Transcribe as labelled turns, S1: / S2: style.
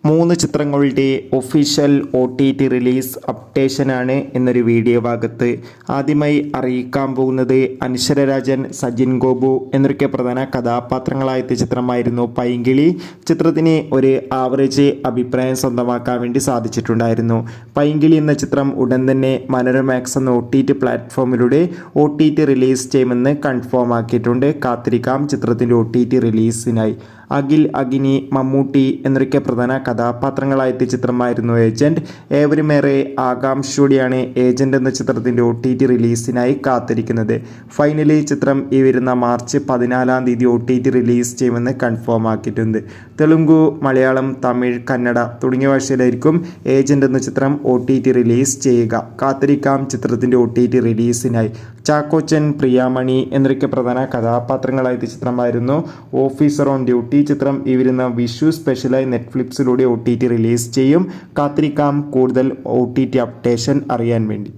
S1: 3 ചിത്രങ്ങളുടെ official OTT release അപ്ഡേഷനാണ് എന്നൊരു video ഭാഗത്ത് ആദ്യമായി അറിയിക്കാൻ പോകുന്നത്. അനശ്വര രാജൻ, സജിൻ ഗോപു എന്നൊക്കെ പ്രധാന കഥാപാത്രങ്ങളായ ചിത്രമായിരുന്നു പൈങ്കിളി. ചിത്രത്തിന് ഒരു ആവറേജ് അഭിപ്രായം സ്വന്തമാക്കാൻ വേണ്ടി സാധിച്ചിട്ടുണ്ടായിരുന്നു. പൈങ്കിളി എന്ന ചിത്രം ഉടൻ തന്നെ മനോരമാക്സ് എന്ന OTT പ്ലാറ്റ്ഫോമിലൂടെ OTT റിലീസ് ചെയ്യുമെന്ന് കൺഫേം ആക്കിയിട്ടുണ്ട്. കാത്തിരിക്കാം ചിത്രത്തിൻ്റെ OTT റിലീസിനായി. അഖിൽ, അഗ്നി, മമ്മൂട്ടി എന്നൊക്കെ പ്രധാന കഥാപാത്രങ്ങളായ ചിത്രമായിരുന്നു ഏജന്റ്. ഏവരുമേറെ ആകാംക്ഷയോടെയാണ് ഏജന്റ് എന്ന ചിത്രത്തിൻ്റെ OTT റിലീസിനായി കാത്തിരിക്കുന്നത്. ഫൈനലി ചിത്രം ഈ വരുന്ന മാർച്ച് 14 OTT റിലീസ് ചെയ്യുമെന്ന് കൺഫേം ആക്കിയിട്ടുണ്ട്. തെലുങ്ക്, മലയാളം, തമിഴ്, കന്നഡ തുടങ്ങിയ ഭാഷയിലായിരിക്കും ഏജന്റ് എന്ന ചിത്രം OTT റിലീസ് ചെയ്യുക. കാത്തിരിക്കാം ചിത്രത്തിൻ്റെ OTT റിലീസിനായി. ചാക്കോച്ചൻ, പ്രിയാമണി എന്നൊക്കെ പ്രധാന കഥാപാത്രങ്ങളായ ചിത്രമായിരുന്നു ഓഫീസർ ഓൺ ഡ്യൂട്ടി. ചിത്രം ഈ വരുന്ന വിഷു സ്പെഷ്യലായി നെറ്റ്ഫ്ലിക്സിലൂടെ OTT റിലീസ് ചെയ്യും. കാത്തിരിക്കാം കൂടുതൽ OTT അപ്ഡേഷൻ അറിയാൻ വേണ്ടി.